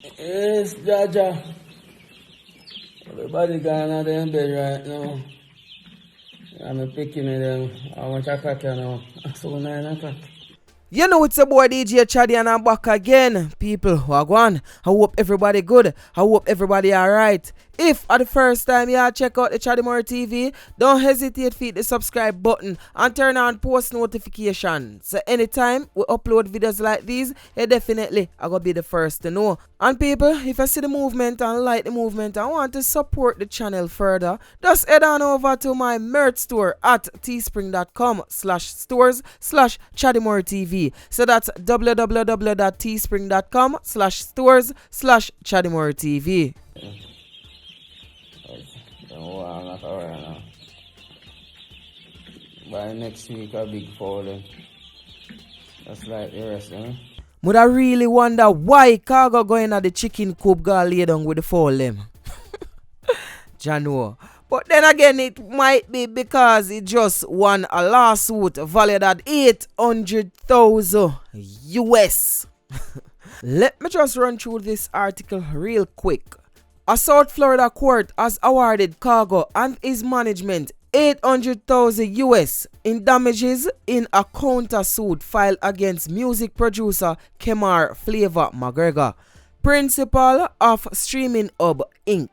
Yes, Jaja. Everybody gone out there in bed right now. I'm picking them. I want to crack now. So 9 o'clock. You know it's a boy DJ Chaddy and I'm back again. People, wagwan. I hope everybody good. I hope everybody alright. If at the first time you check out the Chaddy More TV, don't hesitate to hit the subscribe button and turn on post notifications. So anytime we upload videos like these, you definitely are going to be the first to know. And people, if you see the movement and like the movement and want to support the channel further, just head on over to my merch store at teespring.com/stores/ChaddyMoreTV. So that's www.teespring.com/stores/ChaddyMoreTV. I'm not alright now. By next week, a big fall then. That's like the rest, eh? Would I really wonder why Cargo going at the chicken coop go lay down with the fall them? Jano. But then again, it might be because he just won a lawsuit valued at $800,000 US. Let me just run through this article real quick. A South Florida court has awarded Cargo and his management $800,000 US in damages in a counter-suit filed against music producer Kemar Flavor McGregor, principal of Streaming Hub Inc.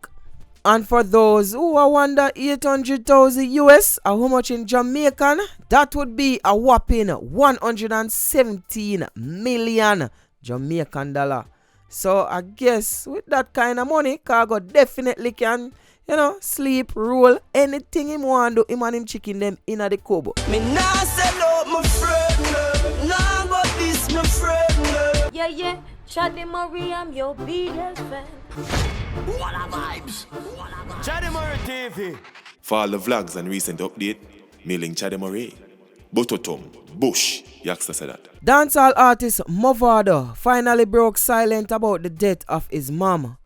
And for those who wonder $800,000 US how much in Jamaican, that would be a whopping 117 million Jamaican dollar. So I guess with that kind of money, Cargo definitely can, sleep, roll, anything him want do, him and him chicken them in the cobo. Me nah sell out my friend, nah but this my friend. Yeah, Chaddy Murray, I'm your biggest fan. What a vibes, Chaddy Murray TV. For all the vlogs and recent update, mailing Chaddy Murray. Bototom, Bush, Yaxter said that. Dancehall artist Mavado finally broke silent about the death of his mom.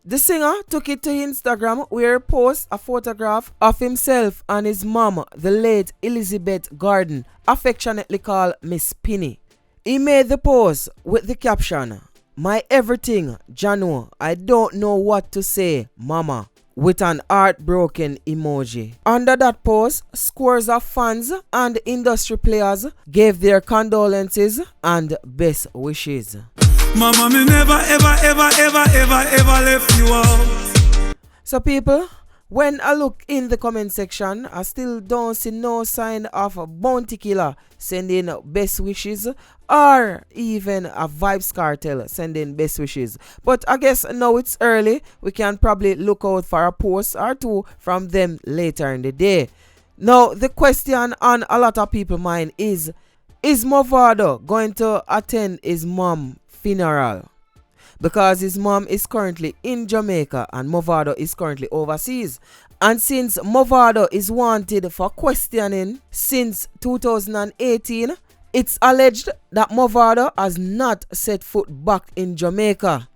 The singer took it to Instagram where he posted a photograph of himself and his mom, the late Elizabeth Gordon, affectionately called Miss Pinny. He made the post with the caption, "My everything, Jano, I don't know what to say, mama," with an heartbroken emoji. Under that post, scores of fans and industry players gave their condolences and best wishes. Mama, me never, ever left you out. So people, when I look in the comment section, I still don't see no sign of a bounty killer sending best wishes or even a Vibes Cartel sending best wishes. But I guess now it's early, we can probably look out for a post or two from them later in the day. Now the question on a lot of people's mind is Mavado going to attend his mom's funeral? Because his mom is currently in Jamaica and Mavado is currently overseas. And since Mavado is wanted for questioning since 2018, it's alleged that Mavado has not set foot back in Jamaica.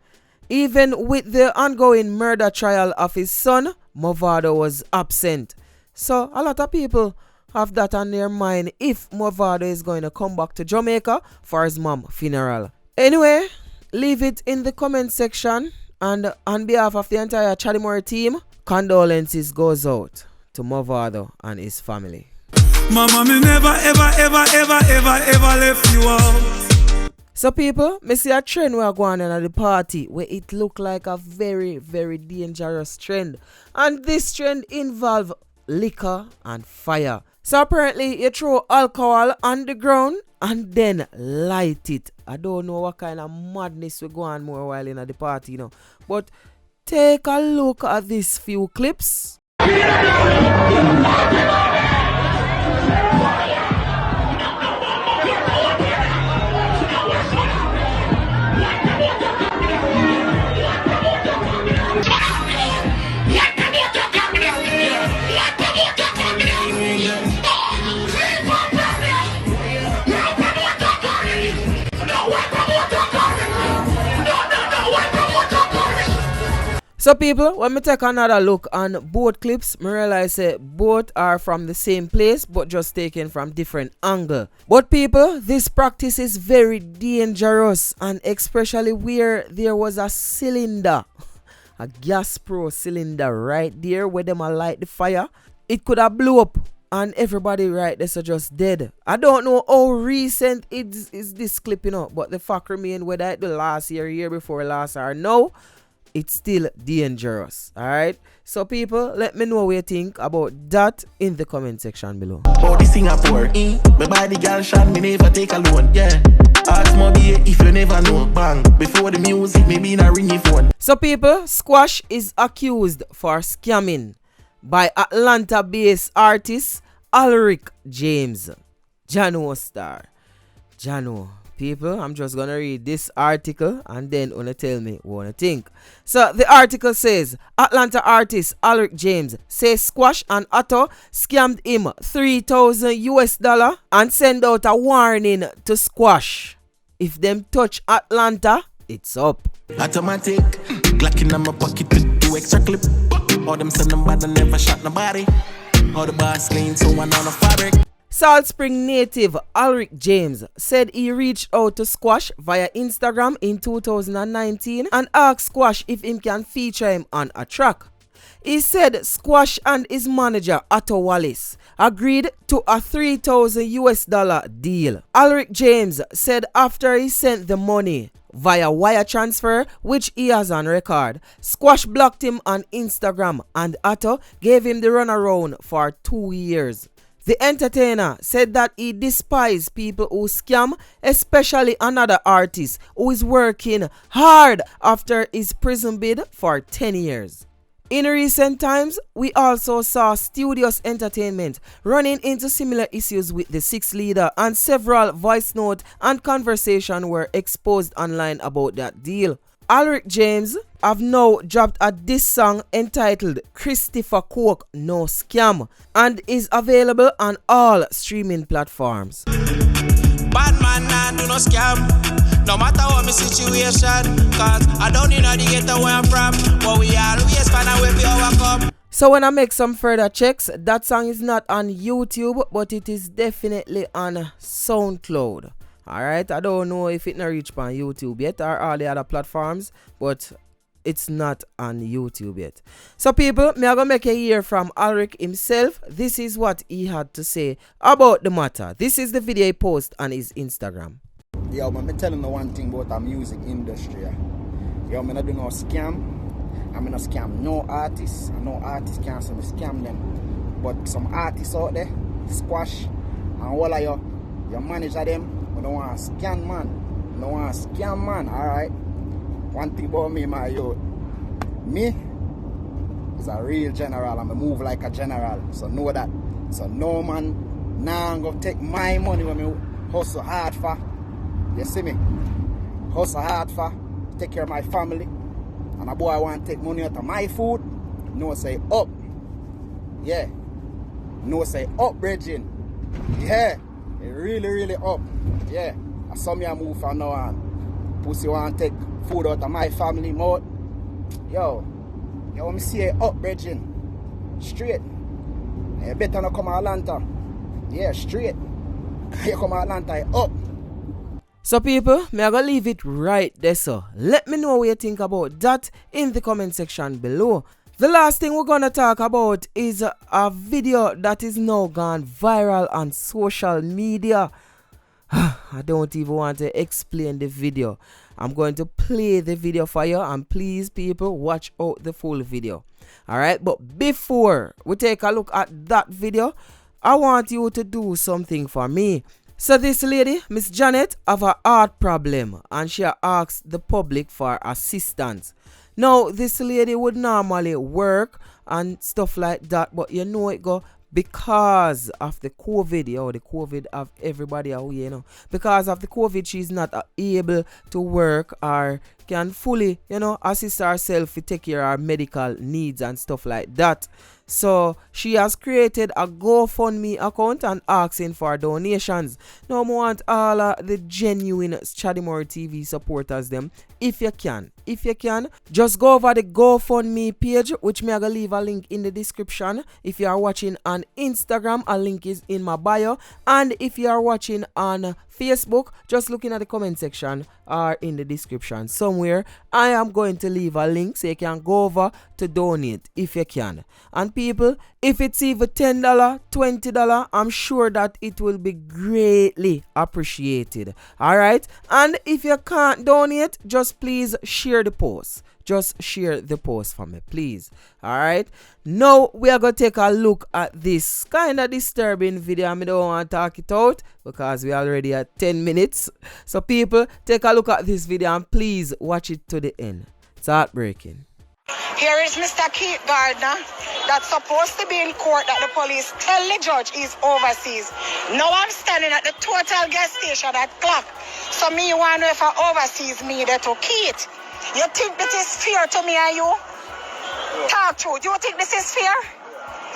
Even with the ongoing murder trial of his son, Mavado was absent. So a lot of people have that on their mind if Mavado is going to come back to Jamaica for his mom's funeral. Anyway, leave it in the comment section, and on behalf of the entire Chaddy More team, condolences goes out to Mavado and his family. Mama, me never, ever left you out. So people, me see a trend we are going on at the party where it look like a very, very dangerous trend. And this trend involve liquor and fire. So apparently you throw alcohol on the ground and then light it. I don't know what kind of madness we go on more while in at the party, But take a look at these few clips. So people, when me take another look on both clips, me realize both are from the same place but just taken from different angle. But people, this practice is very dangerous, and especially where there was a cylinder, a gas pro cylinder right there where them a light the fire. It could have blew up and everybody right there so just dead. I don't know how recent is this clip, but the fact remain whether it the last year before last or no, it's still dangerous. Alright, so people, let me know what you think about that in the comment section below. Body Singapore, my body girl shot me never take a loan, yeah. Ask Moby if you never know, bang. Before the music, maybe in a ringy phone. So people, Squash is accused for scamming by Atlanta-based artist Alric James. Jano star. Jano. People, I'm just gonna read this article and then gonna tell me what you think. So the article says Atlanta artist Alric James says Squash and Otto scammed him $3,000 and send out a warning to Squash. If them touch Atlanta, it's up. Automatic, Glock in my pocket with 2 extra clip. All them send them bad and never shot nobody. All the bars clean, so one on the fabric. Salt Spring native Alric James said he reached out to Squash via Instagram in 2019 and asked Squash if he can feature him on a track. He said Squash and his manager Otto Wallace agreed to a $3,000 deal. Alric James said after he sent the money via wire transfer, which he has on record, Squash blocked him on Instagram and Otto gave him the runaround for 2 years. The entertainer said that he despises people who scam, especially another artist who is working hard after his prison bid for 10 years. In recent times, we also saw Studios Entertainment running into similar issues with the Six Leader, and several voice notes and conversation were exposed online about that deal. Alric James have now dropped a diss song entitled Christopher Coke No Scam and is available on all streaming platforms. Bad man nah do no scam. No matter what my situation, cause I don't need to get where I'm from. But we always find a way to overcome. So when I make some further checks, that song is not on YouTube, but it is definitely on SoundCloud. Alright, I don't know if it not reach on YouTube yet or all the other platforms, but it's not on YouTube yet. So people, me are gonna make a hear from Alric himself. This is what he had to say about the matter. This is the video he posted on his Instagram. Yo, man, me telling you one thing about the music industry. Yo, me not do no scam. I'm not scam no artists. And no artists can't say me scam them. But some artists out there, Squash and all of you manager them. I don't want to scam man. I don't want to scam man, alright? One thing about me, my youth. Me is a real general. I'm a move like a general. So know that. So no man, now I'm going to take my money when me hustle hard for. You see me? Hustle hard for. Take care of my family. And a boy want to take money out of my food. No say up. Yeah. No say up, Bridging. Yeah. It really up. Yeah. I saw me a move from now on. Pussy want to take food out of my family mode. Yo, let me see it up, Bridging. Straight. You better not come to Atlanta. Yeah, straight. You come to Atlanta, up. So people, me I gonna leave it right there, so let me know what you think about that in the comment section below. The last thing we're gonna talk about is a video that is now gone viral on social media. I don't even want to explain the video. I'm going to play the video for you, and please people watch out the full video. Alright, but before we take a look at that video, I want you to do something for me. So this lady, Miss Janet, have a heart problem and she asks the public for assistance. Now this lady would normally work and stuff like that, but you know it go because of the COVID. The COVID of everybody away, because of the COVID she's not able to work or can fully, assist herself to take care of her medical needs and stuff like that. So she has created a GoFundMe account and asking for donations. Now I want all the genuine Chaddy Murray TV supporters them. If you can, just go over the GoFundMe page, which me I gonna leave a link in the description. If you are watching on Instagram, a link is in my bio. And if you are watching on Facebook, just looking at the comment section or in the description somewhere, I am going to leave a link so you can go over to donate if you can. And people, if it's even $10, $20, I'm sure that it will be greatly appreciated. Alright? And if you can't donate, just please share the post. Just share the post for me, please. Alright? Now we are going to take a look at this kind of disturbing video. I don't want to talk it out because we already at 10 minutes. So people, take a look at this video and please watch it to the end. It's heartbreaking. Here is Mr. Keith Gardner that's supposed to be in court that the police tell the judge he's overseas. Now I'm standing at the total gas station at clock. So me want to know if I overseas me there to Keith. You think this is fair to me and you? Talk to. Do you think this is fair?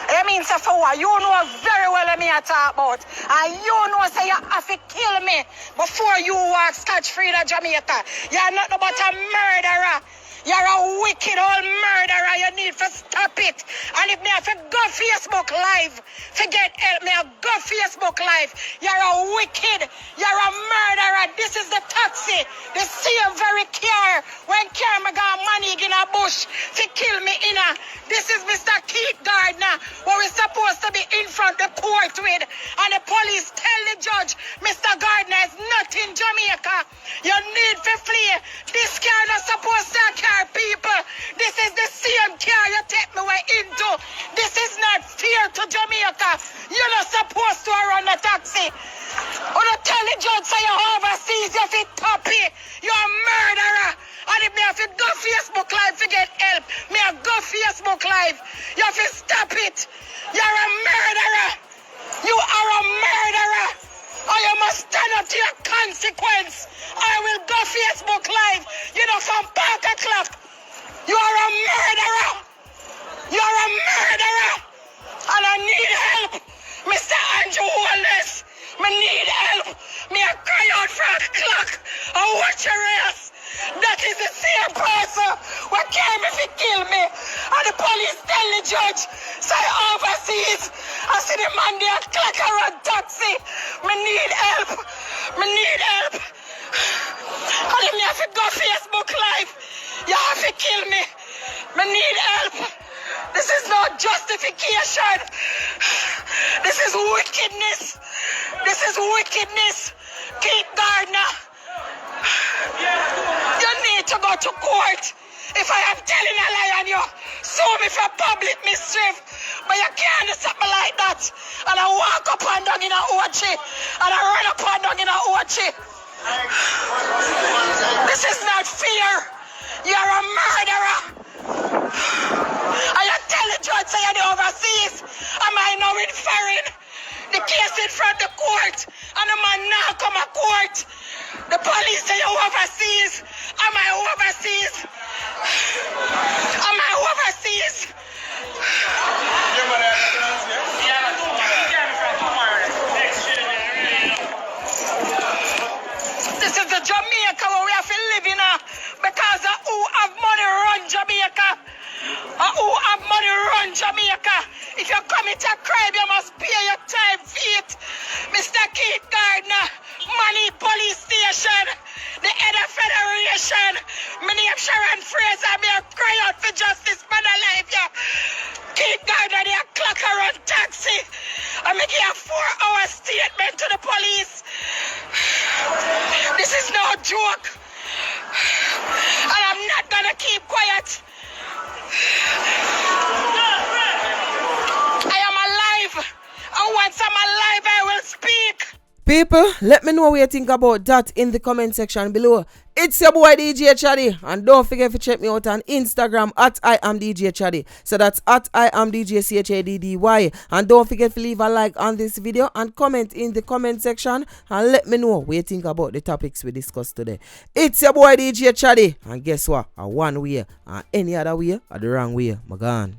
I mean, so for what? You know very well what me I talk about. And you know say you have to kill me before you walk scotch-free to Jamaica. You're not but a murderer. You're a wicked old murderer. You need to stop it. And if me have to go Facebook Live, forget help me, go Facebook Live. You're a wicked. You're a murderer. This is the taxi. The same very car when Karma got money in a bush to kill me in a. This is Mr. Keith Gardner, what we're supposed to be in front of the court with. And the police tell the judge, Mr. Gardner is not in Jamaica. You need to flee. This car not supposed to carry people. This is the same car you take me way into. This is not fair to Jamaica. You're not supposed to run a taxi. Or not tell the judge say you're overseas, you're fit toppy. You're a murderer. And if me have to go Facebook Live to get help, me have go Facebook Live. You have to stop it. You're a murderer. You are a murderer. Or you must stand up to your consequence. I will go Facebook Live. You know, from Park o'clock. You are a murderer. You are a murderer. And I need help. Mr. Andrew Wallace. Me need help. Me I cry out for a clock. I watch your ass. That is the same person who came if he kill me. And the police tell the judge, say overseas. I see the man there clock around taxi. Me need help. Me need help. And if me have to go Facebook Live, you have to kill me. Me need help. This is not justification. This is wickedness. This is wickedness. Keith Gardner. You need to go to court. If I am telling a lie on you, sue me for public mischief. But you can't do something like that. And I walk up and down in a Ochi. And I run up and down in a Ochi. This is not fair. You're a murderer. And you tell the judge say you're overseas. Am I now in foreign? The case in front of the court. And the man now come to court. The police say you're overseas. Am I overseas? Am I overseas? This is the Jamaica where we have to live in because who have money run Jamaica. Who have money run Jamaica. If you commit a crime, you must pay your time feet. Mr. Keith Gardner, Money Police Station, the head of Federation. My name Sharon Fraser, me a cry out for justice for the life, yeah. Keith Gardner, they a clock around taxi. I make a 4-hour statement to the police. This is no joke. And I'm not gonna keep quiet. I am alive. And once I'm alive, I will speak. People, let me know what you think about that in the comment section below. It's your boy DJ Chaddy, and don't forget to check me out on Instagram at I am DJ Chaddy. So that's at I am DJ CHADDY. And don't forget to leave a like on this video and comment in the comment section and let me know what you think about the topics we discussed today. It's your boy DJ Chaddy, and guess what? A one way and any other way are the wrong way. My gone.